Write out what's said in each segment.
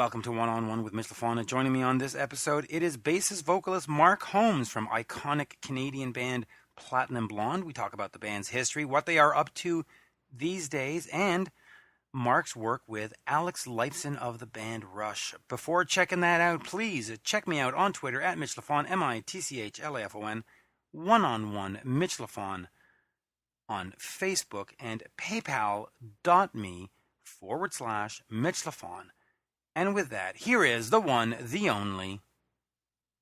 Welcome to One-on-One with Mitch Lafon. And joining me on this episode, it is bassist vocalist Mark Holmes from iconic Canadian band Platinum Blonde. We talk about the band's history, what they are up to these days, and Mark's work with Alex Lifeson of the band Rush. Before checking that out, please check me out on Twitter at Mitch Lafon, MITCHLAFON, One-on-One Mitch Lafon on Facebook, and paypal.me/Mitch Lafon. And with that, here is the one, the only,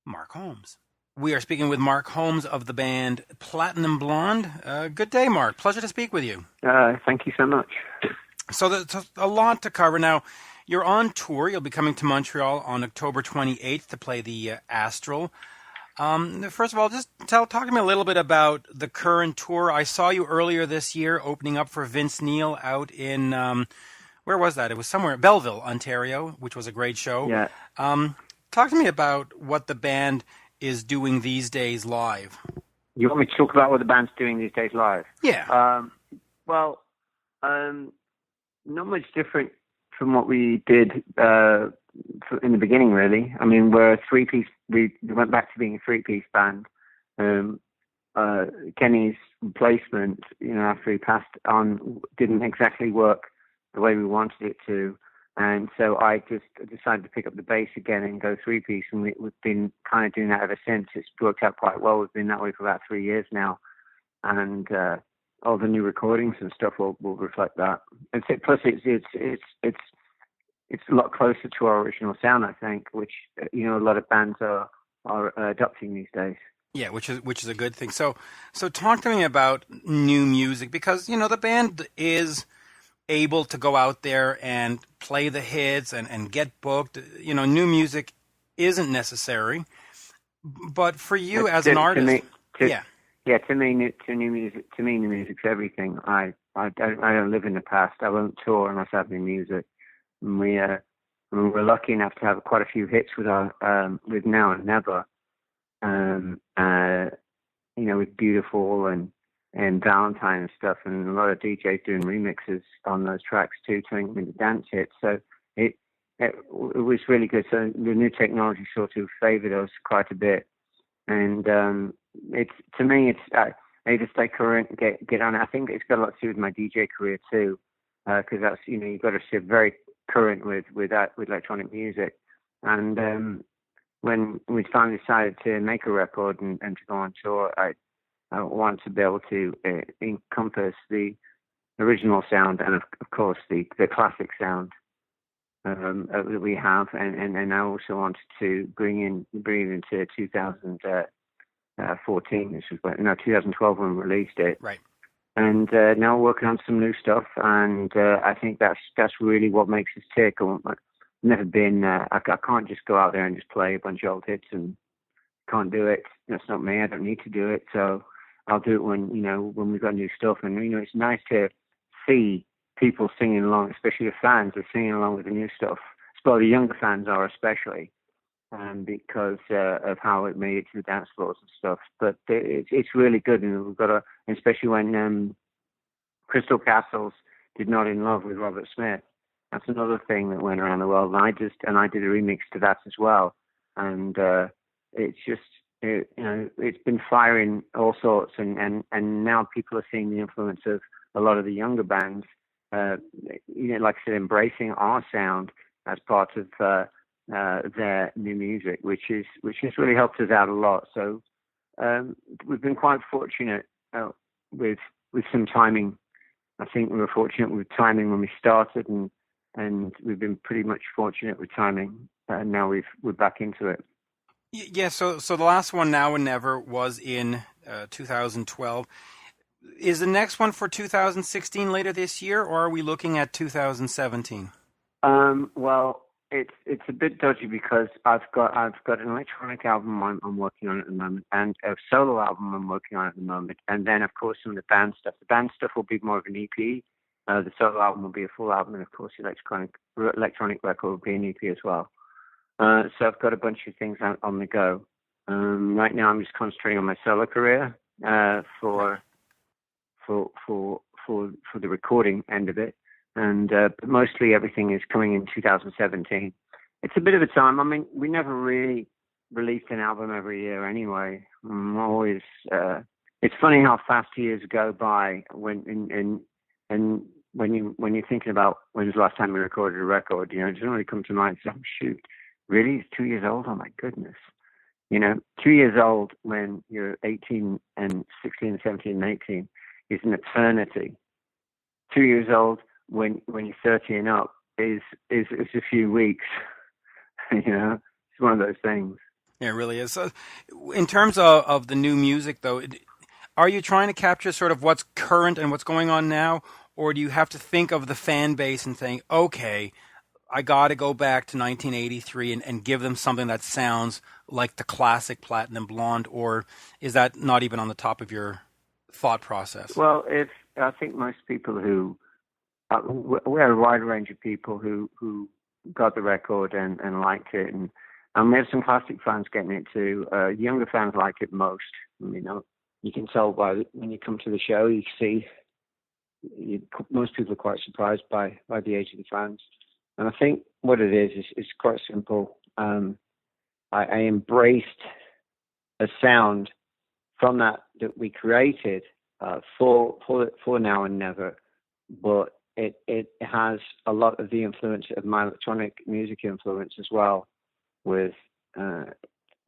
Mark Holmes. We are speaking with Mark Holmes of the band Platinum Blonde. Good day, Mark. Pleasure to speak with you. Thank you so much. So there's a lot to cover. Now, you're on tour. You'll be coming to Montreal on October 28th to play the Astral. First of all, just talk to me a little bit about the current tour. I saw you earlier this year opening up for Vince Neil out in... where was that? It was somewhere, Belleville, Ontario, which was a great show. Yeah. Talk to me about what the band is doing these days live. You want me to talk about what the band's doing these days live? Yeah. Not much different from what we did in the beginning, really. I mean, we're a three-piece. We went back to being a three-piece band. Kenny's replacement, after he passed on, didn't exactly work the way we wanted it to, and so I just decided to pick up the bass again and go three-piece, and we've been kind of doing that ever since. It's worked out quite well. We've been that way for about 3 years now, and all the new recordings and stuff will reflect that. And so, plus, it's a lot closer to our original sound, I think, which a lot of bands are adopting these days. Yeah, which is a good thing. So talk to me about new music, because the band is able to go out there and play the hits and get booked. New music isn't necessary, but for you as an artist, new music's everything. I don't live in the past. I won't tour unless I have new music. And we're lucky enough to have quite a few hits with our with Now and Never, with Beautiful and Valentine and stuff, and a lot of DJs doing remixes on those tracks too, turning them into dance hits. So it was really good. So the new technology sort of favored us quite a bit, and I need to stay current and get on. I think it's got a lot to do with my DJ career too, because that's you've got to stay very current with electronic music. And when we finally decided to make a record and to go on tour, I want to be able to encompass the original sound and, of course, the classic sound that we have, and I also wanted to bring it into 2014. This was 2012 when we released it. Right. And now we're working on some new stuff, and I think that's really what makes us tick. I've never been. I can't just go out there and just play a bunch of old hits, and can't do it. That's not me. I don't need to do it. So I'll do it when we've got new stuff. And it's nice to see people singing along, especially the fans are singing along with the new stuff. Well, the younger fans are especially, because of how it made it to the dance floors and stuff. But it's really good, and we've got especially when Crystal Castles did Not in Love with Robert Smith. That's another thing that went around the world, and I did a remix to that as well. And it's just. It's been firing all sorts, and now people are seeing the influence of a lot of the younger bands, like I said, embracing our sound as part of their new music, which has really helped us out a lot. So we've been quite fortunate with some timing. I think we were fortunate with timing when we started, and we've been pretty much fortunate with timing, and now we're back into it. Yeah, so the last one, Now and Never, was in 2012. Is the next one for 2016 later this year, or are we looking at 2017? Well, it's a bit dodgy because I've got an electronic album I'm working on at the moment, and a solo album I'm working on at the moment, and then of course some of the band stuff. The band stuff will be more of an EP. The solo album will be a full album, and of course the electronic record will be an EP as well. So I've got a bunch of things on the go. Right now, I'm just concentrating on my solo career for the recording end of it, and mostly everything is coming in 2017. It's a bit of a time. I mean, we never really released an album every year anyway. I'm always. It's funny how fast years go by and when you're thinking about when's the last time you recorded a record. You know, it doesn't really come to mind. So, oh, shoot, really? It's 2 years old? Oh my goodness. You know, 2 years old when you're 18 and 16 and 17 and 18 is an eternity. 2 years old when you're 30 and up is a few weeks. You know, it's one of those things. Yeah, it really is. So, in terms of the new music, though, are you trying to capture sort of what's current and what's going on now, or do you have to think of the fan base and think, okay, I got to go back to 1983 and give them something that sounds like the classic Platinum Blonde, or is that not even on the top of your thought process? Well, I think most people who we had a wide range of people who got the record and liked it, and we have some classic fans getting it too. Younger fans like it most. You know, you can tell when you come to the show, you see most people are quite surprised by the age of the fans. And I think what it is quite simple. I embraced a sound from that we created for Now and Never, but it has a lot of the influence of my electronic music influence as well, with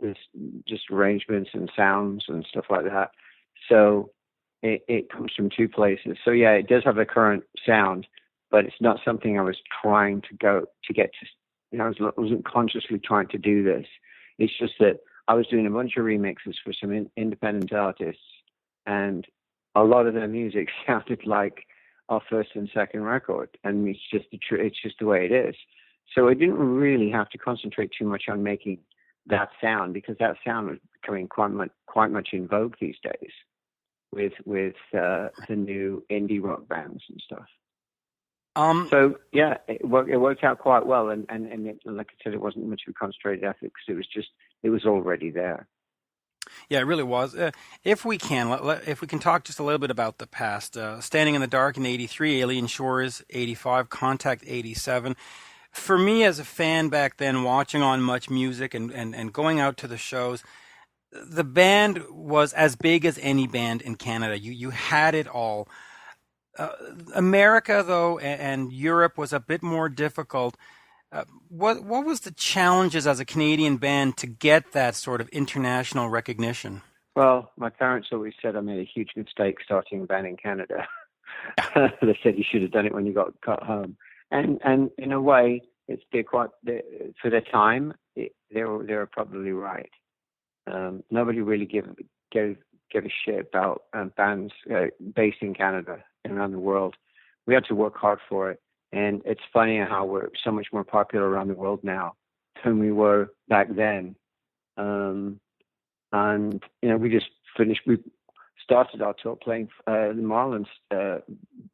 this just arrangements and sounds and stuff like that. So it comes from two places. So yeah, it does have a current sound, but it's not something I was trying to get to. You know, I wasn't consciously trying to do this. It's just that I was doing a bunch of remixes for some independent artists, and a lot of their music sounded like our first and second record, and it's just the way it is. So I didn't really have to concentrate too much on making that sound, because that sound was becoming quite much in vogue these days with the new indie rock bands and stuff. So yeah, it worked out quite well, and like I said, it wasn't much of a concentrated effort because it was already there. Yeah, it really was. If we can talk just a little bit about the past. Standing in the Dark in '83, Alien Shores '85, Contact '87. For me as a fan back then, watching on Much Music and going out to the shows, the band was as big as any band in Canada. You had it all. America, though, and Europe was a bit more difficult. What was the challenges as a Canadian band to get that sort of international recognition? Well, my parents always said I made a huge mistake starting a band in Canada. They said you should have done it when you got home. And in a way, for their time, they were probably right. Nobody really gave a shit about bands based in Canada and around the world. We had to work hard for it, and it's funny how we're so much more popular around the world now than we were back then. And you know, we started our tour playing the Marlins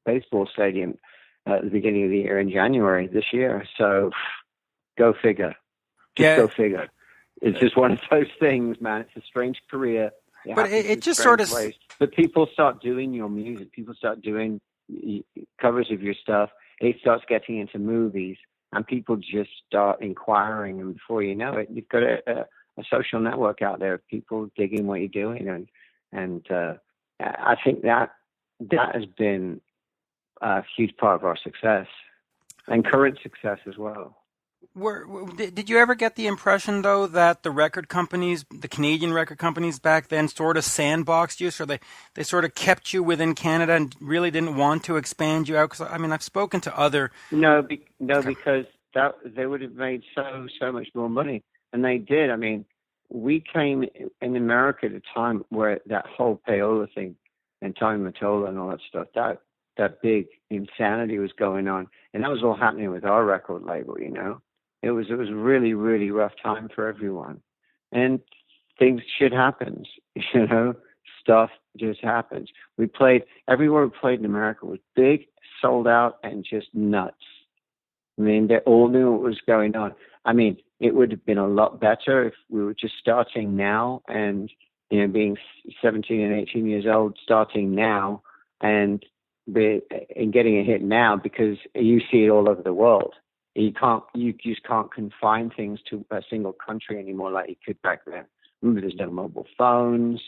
baseball stadium at the beginning of the year in January this year. So go figure. Go figure. It's just one of those things, man. It's a strange career. But it just sort of... But people start doing your music. People start doing covers of your stuff. It starts getting into movies, and people just start inquiring. And before you know it, you've got a social network out there of people digging what you're doing. And I think that has been a huge part of our success and current success as well. Did you ever get the impression, though, that the record companies, the Canadian record companies back then, sort of sandboxed you, so they sort of kept you within Canada and really didn't want to expand you out? Because I mean, I've spoken to other... because they would have made so much more money, and they did. I mean, we came in America at a time where that whole payola thing and Tommy Mottola and all that stuff, that big insanity was going on, and that was all happening with our record label, you know. It was a really, really rough time for everyone. And shit happens, you know, stuff just happens. Everywhere we played in America was big, sold out, and just nuts. I mean, they all knew what was going on. I mean, it would have been a lot better if we were just starting now and, you know, being 17 and 18 years old, starting now and getting a hit now, because you see it all over the world. You just can't confine things to a single country anymore like you could back then. Remember, there's no mobile phones.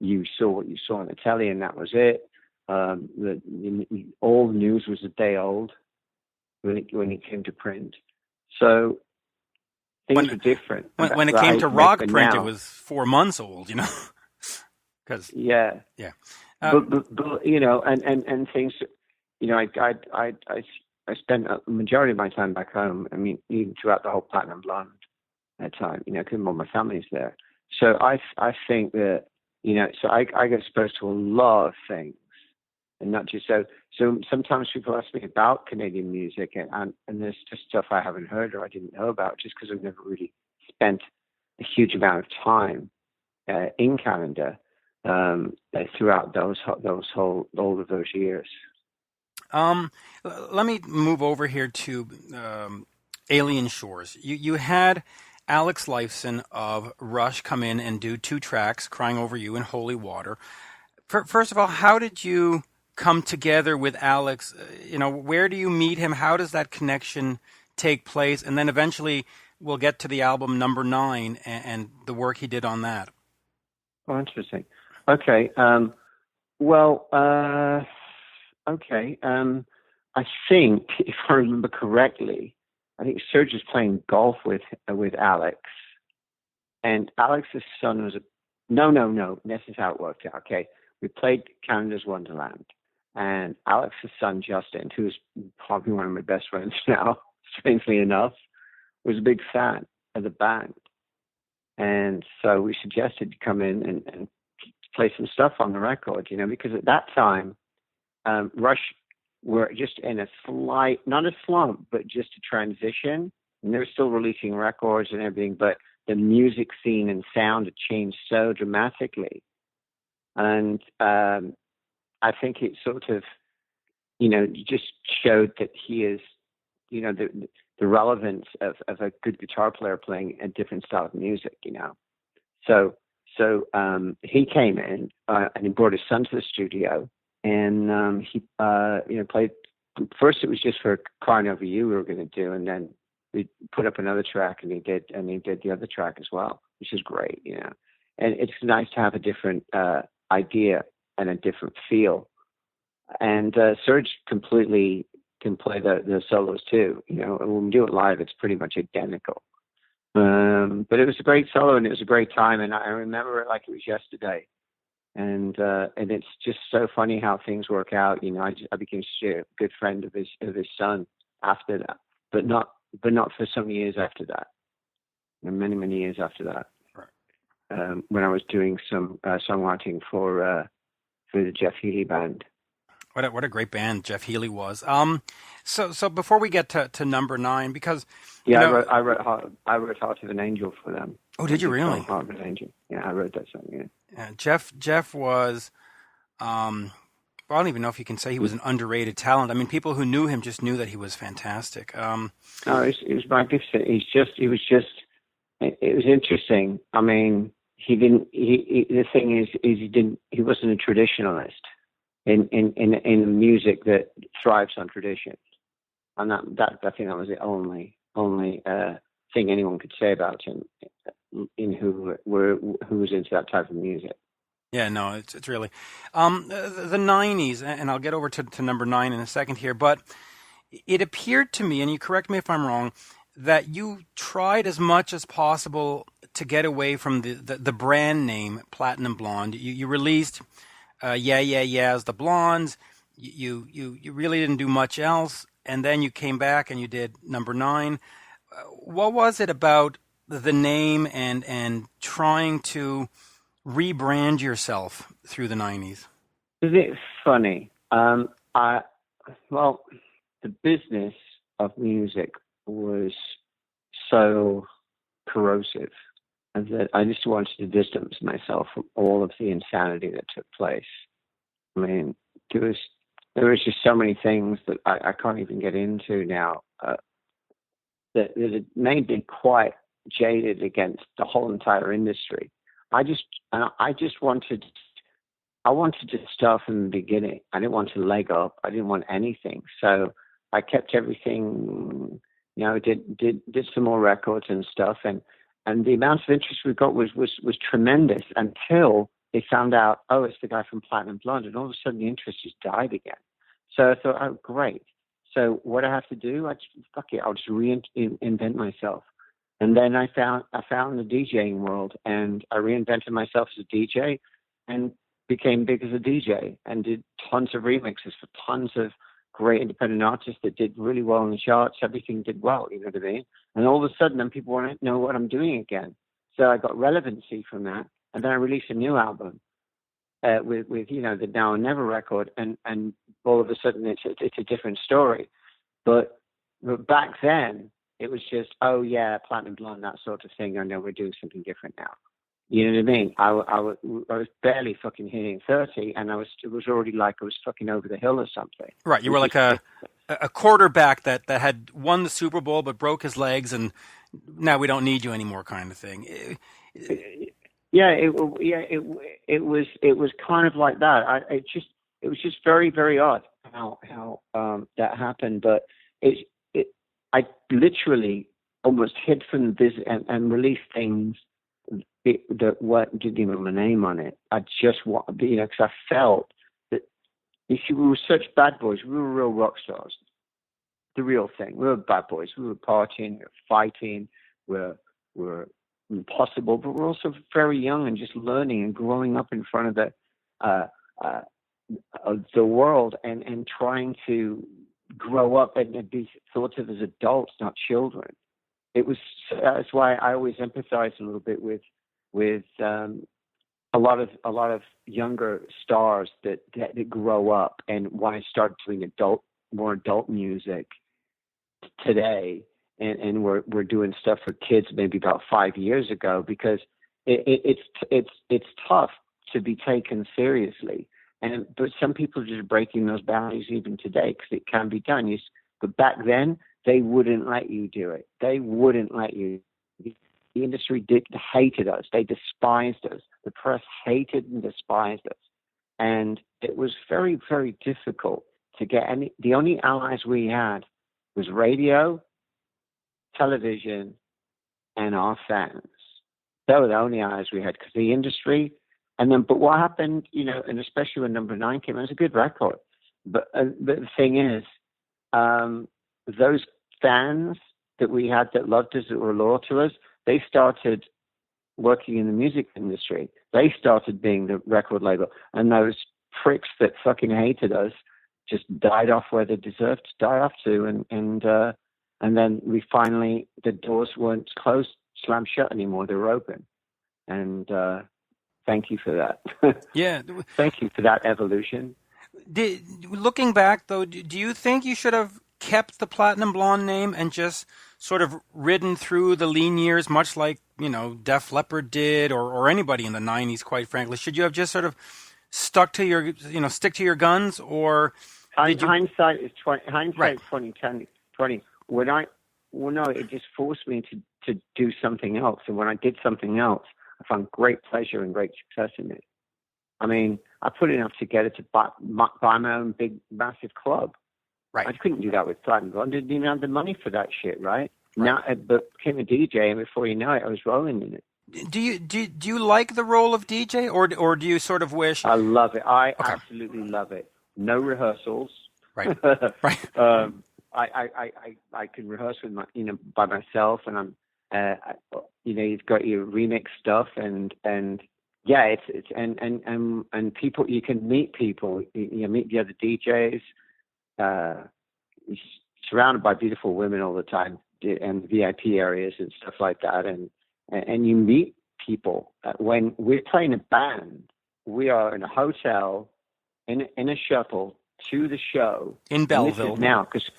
You saw what you saw on the telly, and that was it. All the news was a day old when it came to print. So things were different. When it came to rock print, now, it was 4 months old, you know. Because yeah. But and things, you know, I spent a majority of my time back home. I mean, even throughout the whole Platinum Blonde time, you know, because all my family's there. So I think that, you know, so I got exposed to a lot of things, and not just so sometimes people ask me about Canadian music, and there's just stuff I haven't heard or I didn't know about just because I've never really spent a huge amount of time in Canada throughout all of those years. Let me move over here to Alien Shores. You had Alex Lifeson of Rush come in and do 2 tracks, Crying Over You and Holy Water. First of all, how did you come together with Alex? You know, where do you meet him? How does that connection take place? And then eventually we'll get to the album Number 9 and the work he did on that. Oh, interesting. Okay. Okay. I think, if I remember correctly, I think Serge was playing golf with Alex, and Alex's son was no. This is how it worked out. Okay, we played Canada's Wonderland, and Alex's son Justin, who's probably one of my best friends now, strangely enough, was a big fan of the band, and so we suggested to come in and play some stuff on the record, you know, because at that time, Rush were just in a slight, not a slump, but just a transition. And they were still releasing records and everything, but the music scene and sound had changed so dramatically. And I think it sort of, you know, just showed that he is, you know, the relevance of a good guitar player playing a different style of music, you know. So he came in and he brought his son to the studio. And he, you know, played. First, it was just for "Crying Over You" we were going to do, and then we put up another track, and he did the other track as well, which is great, you know. And it's nice to have a different idea and a different feel. And Serge completely can play the solos too, you know. And when we do it live, it's pretty much identical. But it was a great solo, and it was a great time, and I remember it like it was yesterday. And it's just so funny how things work out. You know, I became a good friend of his son after that, but not for some years after that, and many years after that. Right. When I was doing some songwriting for the Jeff Healey band. What a great band Jeff Healey was. So before we get to Number 9, because I wrote Heart of an Angel for them. Oh, did you really? Heart of an Angel. Yeah, I wrote that song. Yeah. Jeff was, I don't even know if you can say he was an underrated talent. I mean, people who knew him just knew that he was fantastic. No, it was my gift. It was interesting. I mean, the thing is he wasn't a traditionalist in music that thrives on tradition. And that I think that was the only thing anyone could say about him, in who was into that type of music. Yeah, no, it's really the 90s, and I'll get over to Number 9 in a second here, but it appeared to me, and you correct me if I'm wrong, that you tried as much as possible to get away from the brand name Platinum Blonde. You released as the Blondes. You really didn't do much else, and then you came back and you did Number 9. What was it about the name and trying to rebrand yourself through the 90s? Isn't it funny? The business of music was so corrosive, and that I just wanted to distance myself from all of the insanity that took place. I mean, there was just so many things that I can't even get into now that it made me quite jaded against the whole entire industry. I wanted to start from the beginning. I didn't want to leg up. I didn't want anything. So I kept everything did some more records and stuff, and the amount of interest we got was tremendous until they found out, oh, it's the guy from Platinum Blonde, and all of a sudden the interest just died again. So I thought, oh, great. So what I have to do, fuck it, I'll just reinvent myself. And then I found the DJing world, and I reinvented myself as a DJ, and became big as a DJ, and did tons of remixes for tons of great independent artists that did really well in the charts. Everything did well, you know what I mean? And all of a sudden, then people want to know what I'm doing again. So I got relevancy from that, and then I released a new album with the Now or Never record, and all of a sudden it's a different story. But back then it was just, oh yeah, Platinum Blonde, that sort of thing. I know we're doing something different now. You know what I mean? I was barely fucking hitting 30, and it was already like I was fucking over the hill or something. Right, you were like a quarterback that had won the Super Bowl but broke his legs, and now we don't need you anymore, kind of thing. It was kind of like that. It was just very, very odd how that happened. But I literally almost hid from the business and released things that didn't even have my name on it. I just want, because I felt that we were such bad boys. We were real rock stars. The real thing. We were bad boys. We were partying, we were fighting, we're impossible, but we're also very young and just learning and growing up in front of the world and trying to grow up and be thought of as adults, not children. That's why I always empathize a little bit with a lot of younger stars that grow up and want to start doing more adult music today. And we're doing stuff for kids maybe about 5 years ago, because it's tough to be taken seriously. But some people are just breaking those boundaries even today, because it can be done. But back then, they wouldn't let you do it. They wouldn't let you. The industry hated us. They despised us. The press hated and despised us. And it was very, very difficult to get any. The only allies we had was radio, television, and our fans. They were the only allies we had, because the industry. But what happened, and especially when Number 9 came, it was a good record. But the thing is, those fans that we had that loved us, that were loyal to us, they started working in the music industry. They started being the record label. And those pricks that fucking hated us just died off where they deserved to die off to. And then we finally, the doors weren't closed, slammed shut anymore. They were open. And thank you for that. Yeah. Thank you for that evolution. Looking back, though, do you think you should have kept the Platinum Blonde name and just sort of ridden through the lean years, much like, Def Leppard did, or anybody in the 90s, quite frankly? Should you have just sort of stick to your guns, or hindsight is 20, right. 2020. No, it just forced me to do something else. And when I did something else, I found great pleasure and great success in it. I mean, I put enough together to buy my own big, massive club. Right. I couldn't do that with Platinum Blonde. I didn't even have the money for that shit, right? Now, but became a DJ, and before you know it, I was rolling in it. Do you like the role of DJ, or do you sort of wish? I love it. I absolutely love it. No rehearsals. Right. Right. I can rehearse with by myself, and I'm you've got your remix stuff, and yeah, it's and people, you can meet people, you meet the other DJs. You're surrounded by beautiful women all the time, and VIP areas and stuff like that, and you meet people. When we're playing a band, we are in a hotel, in a shuttle to the show in Belleville now, because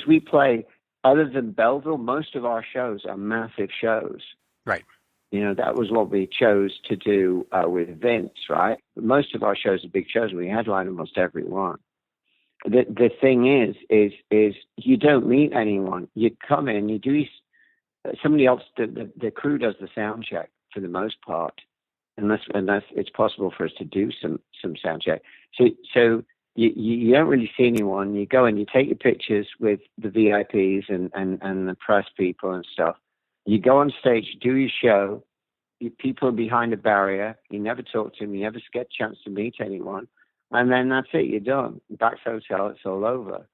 we play. Other than Belleville, most of our shows are massive shows. Right. That was what we chose to do with Vince, right? But most of our shows are big shows. We headline almost every one. The thing is you don't meet anyone. You come in, you do somebody else. The crew does the sound check for the most part, unless it's possible for us to do some sound check. So you don't really see anyone. You go and you take your pictures with the VIPs and the press people and stuff. You go on stage, do your show. People are behind a barrier. You never talk to them. You never get a chance to meet anyone. And then that's it. You're done. Back to the hotel. It's all over.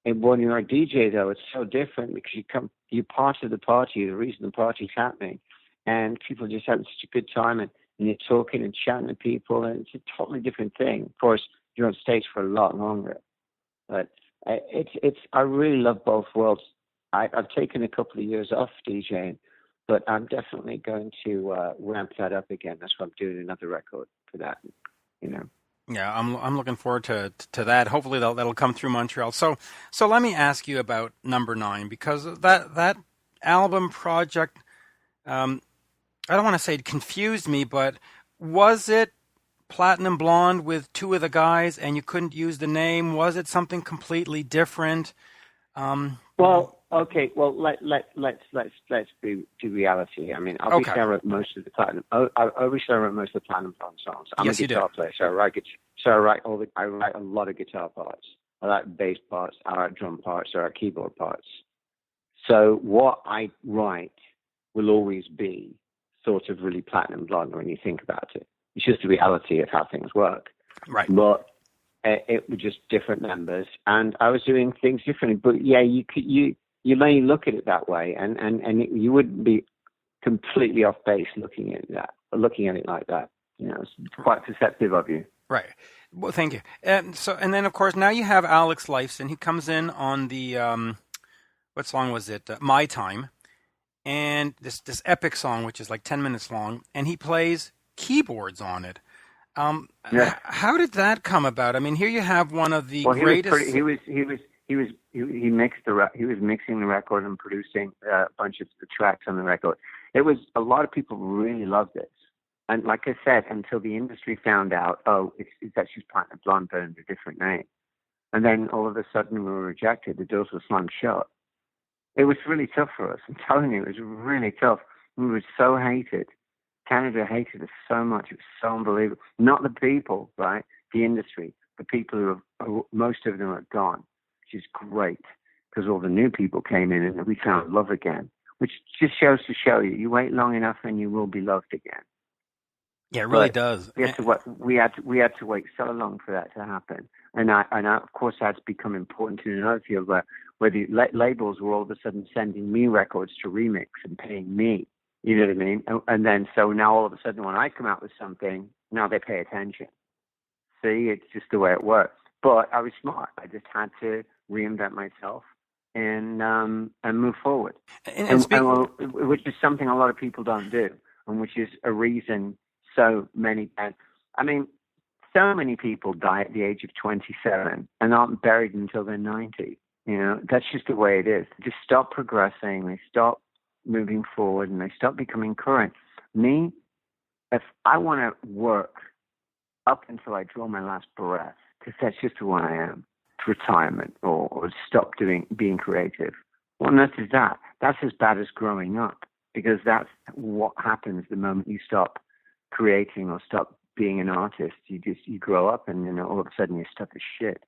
And when you're a DJ, though, it's so different because you're part of the party, the reason the party's happening. And people just having such a good time. And you're talking and chatting to people. And it's a totally different thing. Of course, you're on stage for a lot longer. But I really love both worlds. I've taken a couple of years off DJing, but I'm definitely going to ramp that up again. That's why I'm doing another record for that, you know. Yeah, I'm looking forward to that. Hopefully that'll come through Montreal. So let me ask you about Number 9, because that album project, I don't want to say it confused me, but was it Platinum Blonde with two of the guys and you couldn't use the name? Was it something completely different? Well, okay. Well, let's be to reality. I mean, obviously, I wrote most of the Platinum. Obviously, I wrote most of the Platinum Blonde songs. I'm a guitar player, so I write a lot of guitar parts. I write bass parts. I write drum parts. I write keyboard parts. So what I write will always be sort of really Platinum Blonde when you think about it. It's just the reality of how things work. Right. But it was just different members, and I was doing things differently. But yeah, you may look at it that way, and you wouldn't be completely off base looking at it like that. You know, it's quite perceptive of you. Right. Well, thank you. And then of course now you have Alex Lifeson. He comes in on the what song was it? My Time, and this epic song which is like 10 minutes long, and he plays keyboards on it. How did that come about? I mean, here you have one of the greatest. He was mixing the record and producing a bunch of the tracks on the record. It was a lot of people really loved it, and like I said, until the industry found out, it's actually Platinum Blonde but under a different name, and then all of a sudden we were rejected. The doors were slammed shut. It was really tough for us. I'm telling you, it was really tough. We were so hated. Canada hated us so much. It was so unbelievable. Not the people, right? The industry. The people most of them are gone, which is great because all the new people came in and we found love again, which just shows to show you. You wait long enough and you will be loved again. Yeah, it really does. We had to wait so long for that to happen. And I of course, that's become important in another field where the labels were all of a sudden sending me records to remix and paying me. You know what I mean? And then, so now all of a sudden when I come out with something, now they pay attention. See, it's just the way it works. But I was smart. I just had to reinvent myself and move forward. Which is something a lot of people don't do, and which is a reason so many people die at the age of 27 and aren't buried until they're 90. You know, that's just the way it is. They just stop progressing. They stop moving forward, and they stop becoming current. Me, if I want to work up until I draw my last breath, because that's just who I am, to retirement or stop being creative. Well, notice that. That's as bad as growing up, because that's what happens the moment you stop creating or stop being an artist. You grow up, and all of a sudden you're stuck as shit.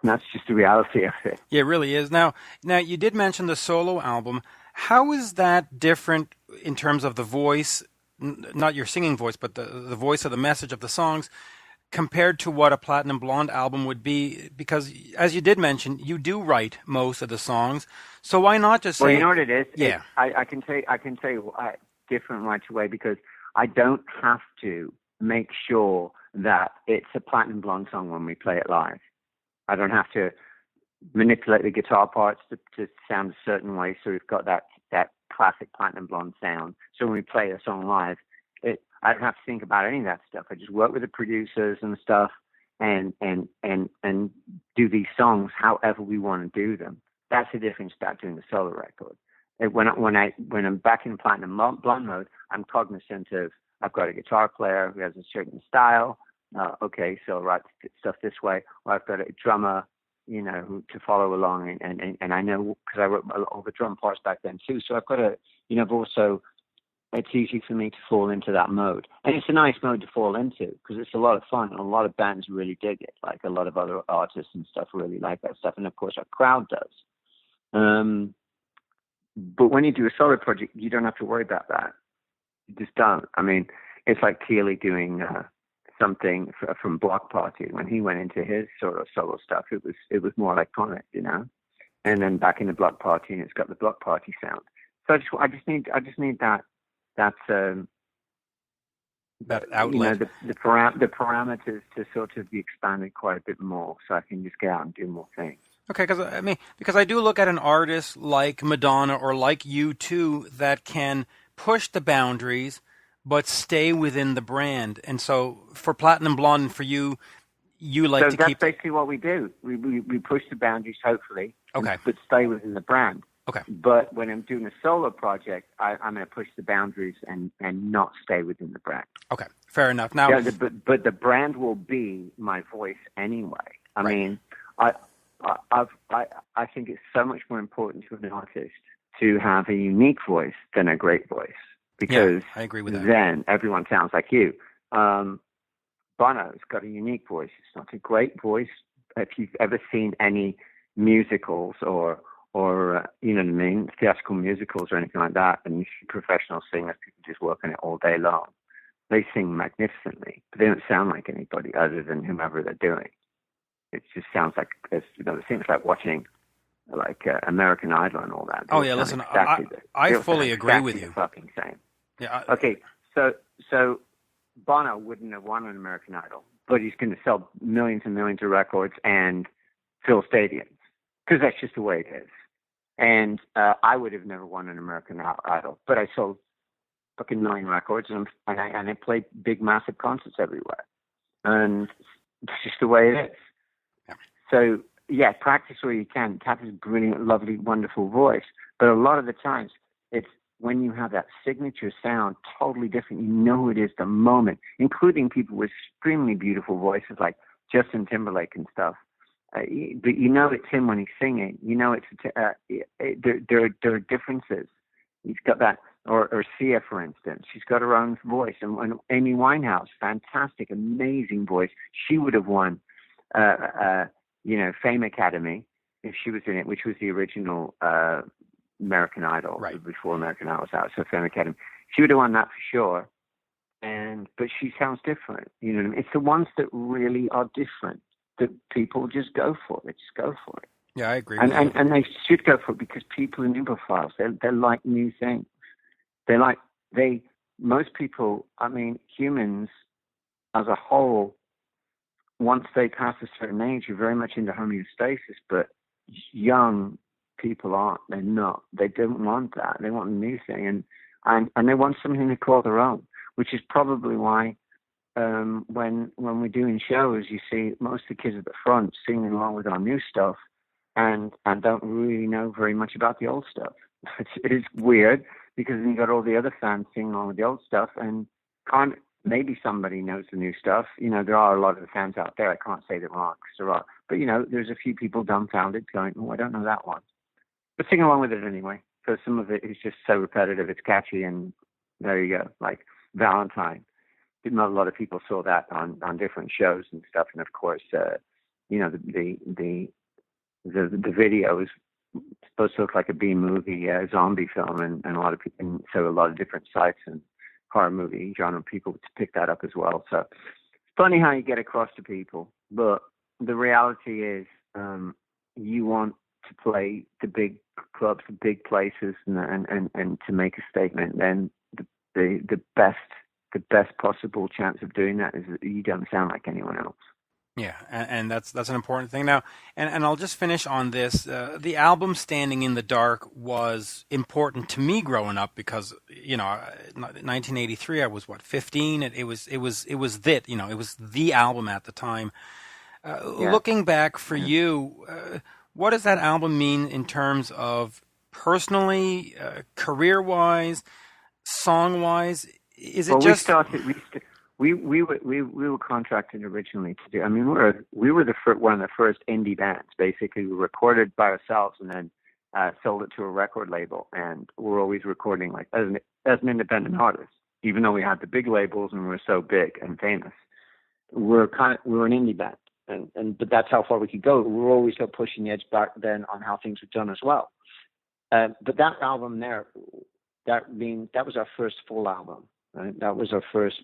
And that's just the reality of it. Yeah, it really is. Now you did mention the solo album. How is that different in terms of the voice, not your singing voice, but the voice of the message of the songs, compared to what a Platinum Blonde album would be? Because, as you did mention, you do write most of the songs. So why not just say... Well, you know what it is? Yeah. I can tell you different right away, because I don't have to make sure that it's a Platinum Blonde song when we play it live. I don't have to manipulate the guitar parts to sound a certain way, so we've got that classic Platinum Blonde sound. So when we play a song live, I don't have to think about any of that stuff. I just work with the producers and stuff, and do these songs however we want to do them. That's the difference about doing the solo record. When I'm back in Platinum Blonde mode, I'm cognizant of, I've got a guitar player who has a certain style. Okay, so I write stuff this way. Or I've got a drummer, to follow along, and I know, because I wrote all the drum parts back then too. So I've got I've also it's easy for me to fall into that mode. And it's a nice mode to fall into because it's a lot of fun and a lot of bands really dig it. Like a lot of other artists and stuff really like that stuff. And of course our crowd does. But when you do a solo project, you don't have to worry about that. You just don't. I mean, it's like Keeley doing something from Block Party. When he went into his sort of solo stuff, it was more electronic, you know. And then back in the Block Party, and it's got the Block Party sound. So I just need that outlet. You know, the parameters to sort of be expanded quite a bit more, so I can just get out and do more things. Okay, because I do look at an artist like Madonna or like U2 that can push the boundaries but stay within the brand. And so for Platinum Blonde, for you like to keep... So that's basically what we do. We push the boundaries, hopefully, okay, but stay within the brand. Okay. But when I'm doing a solo project, I'm going to push the boundaries and not stay within the brand. Okay, fair enough. Now, yeah, but the brand will be my voice anyway. I mean, I think it's so much more important to an artist to have a unique voice than a great voice, because I agree with that. Then everyone sounds like you. Bono's got a unique voice. It's not a great voice. If you've ever seen any musicals or you know what I mean, theatrical musicals or anything like that, and you see professional singers, people just work on it all day long. They sing magnificently, but they don't sound like anybody other than whomever they're doing. It just sounds like, it seems like watching like American Idol and all that. Oh yeah, listen, I fully agree with you. Fucking same. Yeah. Okay, so Bono wouldn't have won an American Idol, but he's going to sell millions and millions of records and fill stadiums, because that's just the way it is. And I would have never won an American Idol, but I sold fucking 1 million records and I played big, massive concerts everywhere, and it's just the way it is. Yeah. So yeah, practice where you can. Tap is a brilliant, lovely, wonderful voice, but a lot of the times it's when you have that signature sound, totally different. You know it is the moment, including people with extremely beautiful voices like Justin Timberlake and stuff. But you know it's him when he's singing. You know there are differences. He's got that, or Sia, for instance. She's got her own voice. And Amy Winehouse, fantastic, amazing voice. She would have won, Fame Academy if she was in it, which was the original American Idol, right before American Idol was out. So Fame Academy, she would have won that for sure. But she sounds different. You know what I mean? It's the ones that really are different that people just go for it. Just go for it. Yeah, I agree. And they should go for it, because people are newbophiles. They like new things. Most people, I mean, humans as a whole, once they pass a certain age, are very much into homeostasis, but young people aren't. They're not. They don't want that. They want a new thing, and they want something to call their own, which is probably why when we're doing shows, you see most of the kids at the front singing along with our new stuff, and don't really know very much about the old stuff. It's weird, because then you got all the other fans singing along with the old stuff, and maybe somebody knows the new stuff. You know, there are a lot of the fans out there. I can't say that wrong, because there are. But, you know, there's a few people dumbfounded going, oh, I don't know that one. But sing along with it anyway, because some of it is just so repetitive, it's catchy, and there you go. Like Valentine. Not a lot of people saw that on different shows and stuff. And, of course, the video is supposed to look like a B-movie zombie film, and a lot of people, and so a lot of different sites and horror movie genre people pick that up as well. So it's funny how you get across to people, but the reality is you want to play the big clubs, the big places, and to make a statement. Then the best possible chance of doing that is that you don't sound like anyone else. Yeah, and that's an important thing. Now, and I'll just finish on this. The album "Standing in the Dark" was important to me growing up, because 1983, I was 15. It was the album at the time. Looking back for you, what does that album mean in terms of personally, career-wise, song-wise? Is it We were contracted originally to do. I mean, we were one of the first indie bands. Basically, we recorded by ourselves and then sold it to a record label, and we're always recording like as an independent artist, even though we had the big labels and we were so big and famous. We're an indie band, but that's how far we could go. We were always still pushing the edge back then on how things were done as well. But that album there, that was our first full album. Right? That was our first.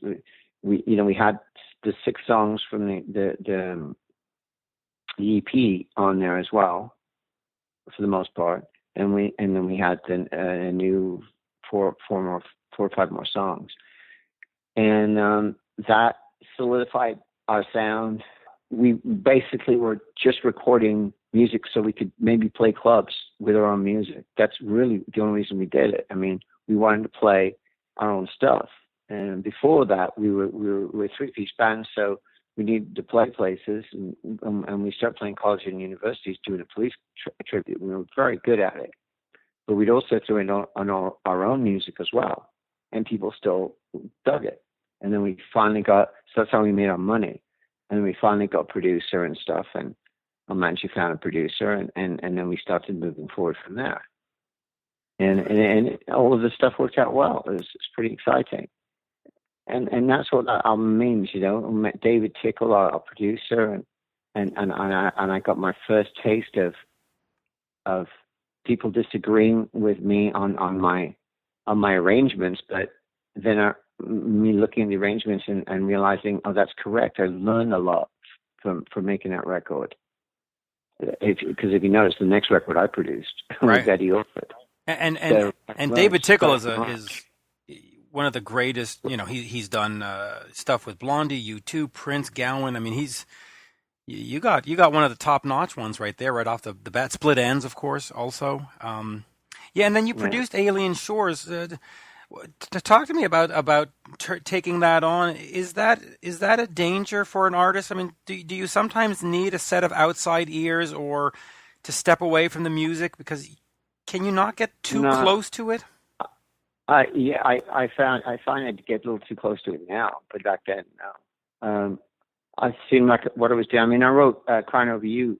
We had the 6 songs from the EP on there as well, for the most part, and then we had a new 4 or 5 more songs, and that solidified our sound. We basically were just recording music so we could maybe play clubs with our own music. That's really the only reason we did it. I mean, we wanted to play our own stuff, and before that, we were a 3-piece band, so we needed to play places, and we started playing colleges and universities, doing a police tribute. We were very good at it, but we'd also throw in on our own music as well, and people still dug it. And then we finally so that's how we made our money. And then we finally got a producer and stuff, and I managed to find a producer, and then we started moving forward from there. And all of the stuff worked out well. It's pretty exciting. And that's what that album means, I met David Tickle, our producer, and I got my first taste of people disagreeing with me on my arrangements, but then me looking at the arrangements and realizing, oh, that's correct. I learned a lot from making that record. Because if you notice, the next record I produced was Eddie Orford. And David Tickle is one of the greatest. He's done stuff with Blondie, U2, Prince, Gowan. I mean, you got one of the top notch ones right there, right off the bat. Split Ends, of course, also. And then you produced Alien Shores. To talk to me about taking that on. Is that a danger for an artist? I mean, do you sometimes need a set of outside ears or to step away from the music, because can you not get too close to it? I find I get a little too close to it now, but back then, no. I seemed like what I was doing. I mean, I wrote "Crying Over You."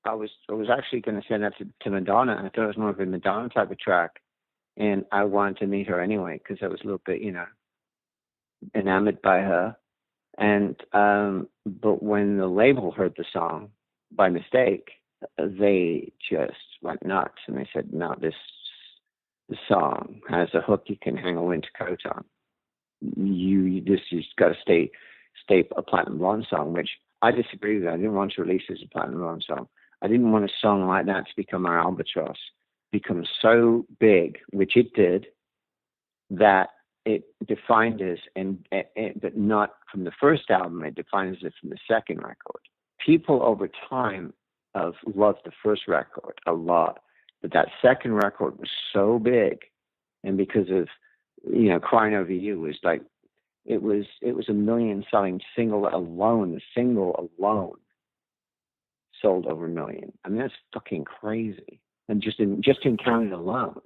I was actually going to send that to Madonna. I thought it was more of a Madonna type of track, and I wanted to meet her anyway because I was a little bit, enamored by her. And but when the label heard the song by mistake, they just went nuts, and they said, "No, the song has a hook you can hang a winter coat on. You've got to stay a Platinum Blonde song," which I disagree with. I didn't want to release it as a Platinum Blonde song. I didn't want a song like that to become our albatross, become so big, which it did, that it defined us, but not from the first album. It defines us from the second record. People over time have loved the first record a lot, but that second record was so big, and because of "Crying Over You" was like it was a million selling single alone. The single alone sold over 1 million. I mean, that's fucking crazy. And just in Canada alone.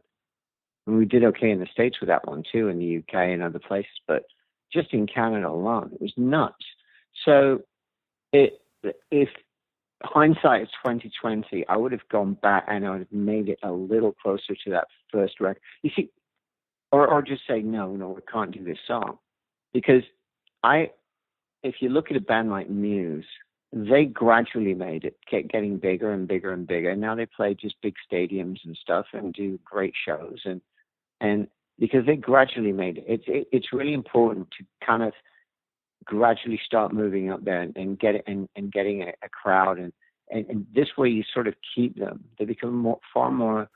And we did okay in the States with that one too, in the UK and other places, but just in Canada alone, it was nuts. So if hindsight is 2020, I would have gone back and I would have made it a little closer to that first record. You see, or just say, no, we can't do this song. Because if you look at a band like Muse, they gradually made it, kept getting bigger and bigger and bigger. And now they play just big stadiums and stuff and do great shows. And because they gradually made it, it's really important to kind of gradually start moving up there and get it and getting a crowd. And this way you sort of keep them. They become far more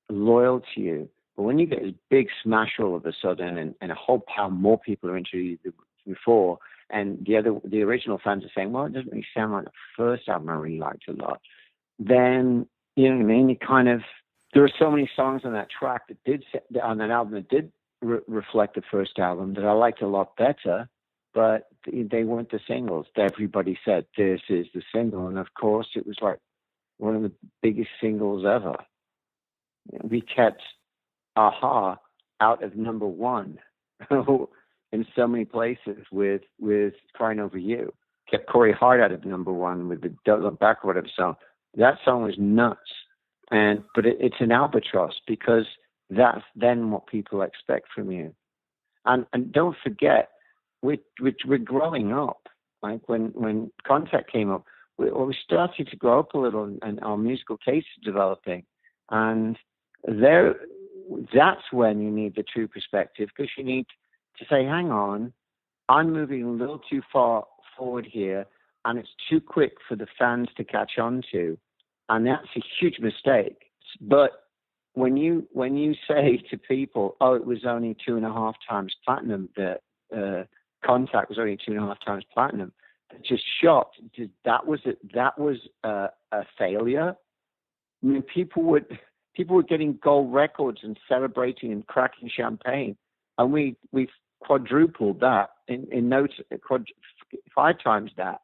loyal to you. But when you get this big smash all of a sudden and a whole pile more people are into you than before, and the original fans are saying, well, it doesn't really sound like the first album I really liked a lot, then, you know what I mean? You kind of, there are so many songs on that track on that album that did reflect the first album that I liked a lot better, but they weren't the singles. Everybody said, this is the single. And of course, it was like one of the biggest singles ever. We kept Aha out of number one in so many places with Crying Over You. Kept Corey Hart out of number one with the Don't Look Back or whatever song. That song was nuts. But it's an albatross because that's then what people expect from you. And don't forget, we're growing up. Like when Contact came up, we started to grow up a little, and our musical taste is developing. And that's when you need the true perspective, because you need to say, hang on, I'm moving a little too far forward here, and it's too quick for the fans to catch on to. And that's a huge mistake. But when you say to people, oh, it was only 2.5 times platinum, the Contact was only 2.5 times platinum, they're just shocked. That was a failure. I mean, people were getting gold records and celebrating and cracking champagne, and we've quadrupled that in notes, 5 times that,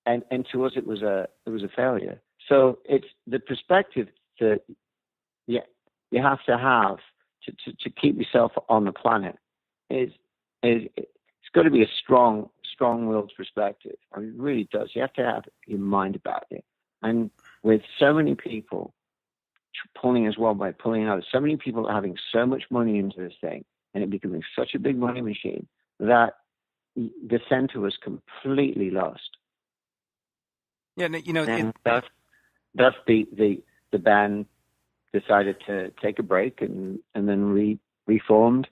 and to us it was a failure. So it's the perspective that you have to have to keep yourself on the planet. It's got to be a strong-willed perspective. I mean, it really does. You have to have your mind about it. And with so many people pulling as well by pulling out, so many people are having so much money into this thing, and it becoming such a big money machine that the center was completely lost. Yeah, and that's the band decided to take a break and then reformed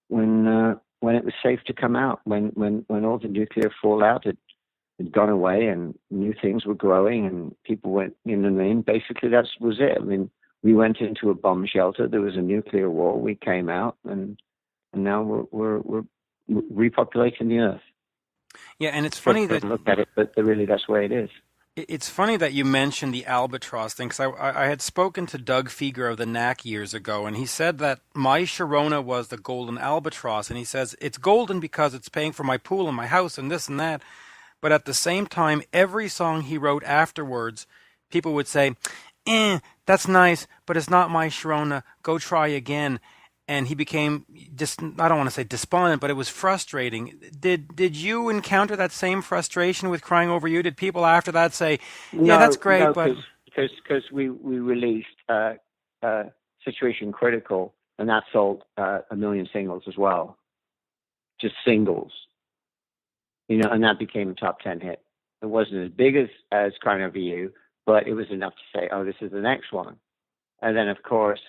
when it was safe to come out, when all the nuclear fallout had gone away and new things were growing and people went, you know what I mean? Basically, that was it. I mean, we went into a bomb shelter. There was a nuclear war. We came out, and now we're repopulating the earth. Yeah, and it's funny that look at it, but really that's the way it is. It's funny that you mentioned the albatross thing, because I had spoken to Doug Fieger of the Knack years ago, and he said that my Sharona was the golden albatross, and he says, it's golden because it's paying for my pool and my house and this and that, but at the same time, every song he wrote afterwards, people would say, that's nice, but it's not my Sharona, go try again. And he became just, I don't want to say despondent, but it was frustrating. Did you encounter that same frustration with Crying Over You? Did people after that say, yeah, that's great, no, but... Because we released Situation Critical, and that sold 1 million singles as well. Just singles. You know, and that became a top 10 hit. It wasn't as big as Crying Over You, but it was enough to say, oh, this is the next one. And then, of course,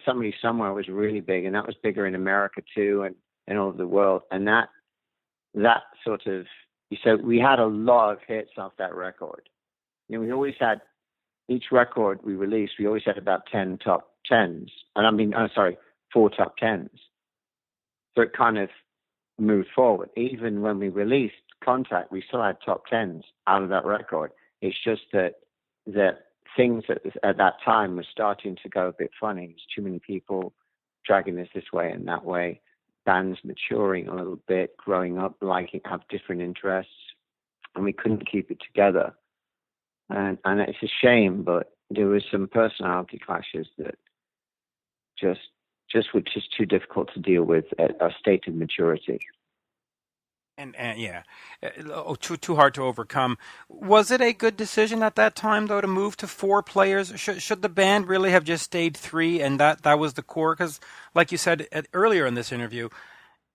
Somebody Somewhere was really big, and that was bigger in America too, and all over the world. And that sort of, so we had a lot of hits off that record. You know, we always had, each record we released, we always had about 10 top 10s, and 4 top 10s. So it kind of moved forward. Even when we released Contact, we still had top 10s out of that record. It's just that things at that time were starting to go a bit funny. There's too many people dragging this way and that way. Bands maturing a little bit, growing up, have different interests, and we couldn't keep it together. And it's a shame, but there was some personality clashes that just were just too difficult to deal with at our state of maturity. And yeah, too hard to overcome. Was it a good decision at that time, though, to move to 4 players? Should the band really have just stayed 3, and that was the core? Because, like you said earlier in this interview,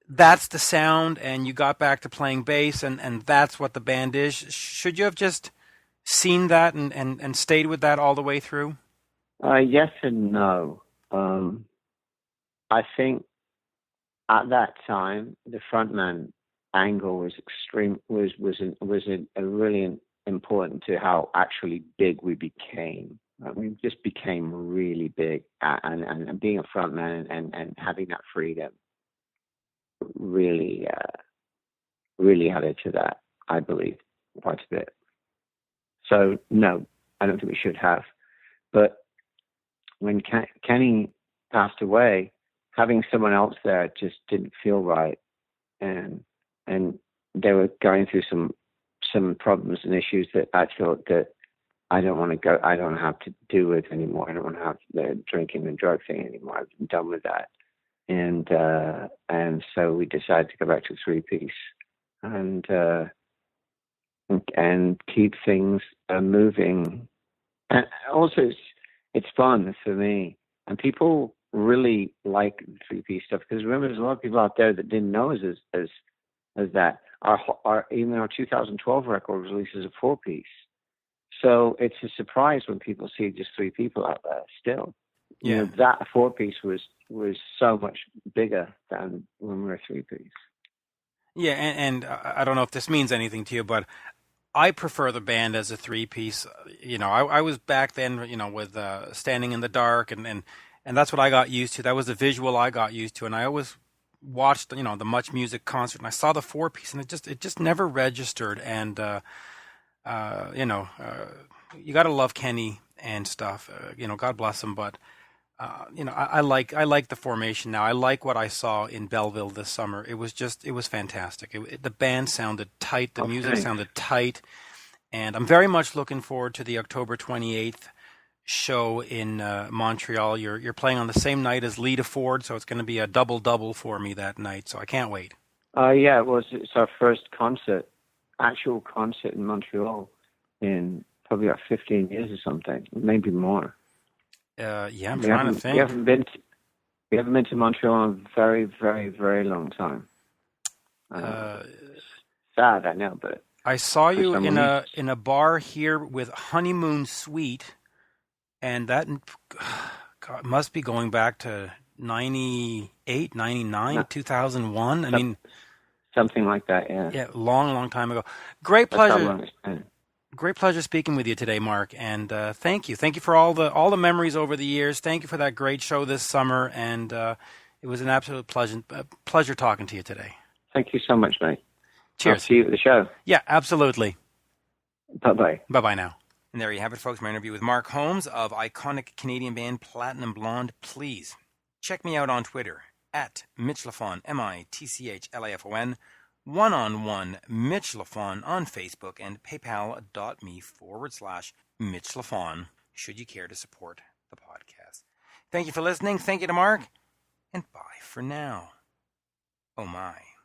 that's the sound, and you got back to playing bass, and that's what the band is. Should you have just seen that and stayed with that all the way through? Yes and no. I think at that time, the frontman angle was really important to how actually big we became. We just became really big, and being a frontman and having that freedom really added to that, I believe, quite a bit. So no, I don't think we should have. But when Kenny passed away, having someone else there just didn't feel right, and they were going through some problems and issues that I thought that I don't have to deal with anymore. I don't want to have the drinking and drug thing anymore. I've done with that. And so we decided to go back to 3-piece and keep things moving. And also, it's fun for me, and people really like the three-piece stuff, because remember, there's a lot of people out there that didn't know us as that. Even our 2012 record was released as a four-piece, so it's a surprise when people see just three people out there still. Yeah. That four-piece was so much bigger than when we were three-piece. Yeah, and I don't know if this means anything to you, but I prefer the band as a three-piece. I was back then, with Standing in the Dark, and that's what I got used to. That was the visual I got used to, and I always watched, the Much Music concert, and I saw the four-piece, and it just never registered. And you got to love Kenny and stuff. God bless him, but. I like the formation now. I like what I saw in Belleville this summer. It was fantastic. The band sounded tight. The music sounded tight. And I'm very much looking forward to the October 28th show in Montreal. You're playing on the same night as Lita Ford, so it's going to be a double for me that night. So I can't wait. Yeah, it's our first actual concert in Montreal in probably about 15 years or something, maybe more. I'm trying to think. We haven't been to Montreal in a very, very, very long time. Sad, I know, but I saw you in a bar here with Honeymoon Suite, and that must be going back to 98, 99, 2001. I mean, something like that. Yeah. Yeah, long time ago. Great pleasure. Great pleasure speaking with you today, Mark, and thank you. Thank you for all the memories over the years. Thank you for that great show this summer, and it was an absolute pleasure talking to you today. Thank you so much, mate. Cheers. I'll see you at the show. Yeah, absolutely. Bye-bye. Bye-bye now. And there you have it, folks, my interview with Mark Holmes of iconic Canadian band Platinum Blonde. Please check me out on Twitter at Mitch Lafon, MITCHLAFON. One-on-one Mitch Lafon on Facebook, and paypal.me/Mitch Lafon, should you care to support the podcast. Thank you for listening. Thank you to Mark, and bye for now. Oh my.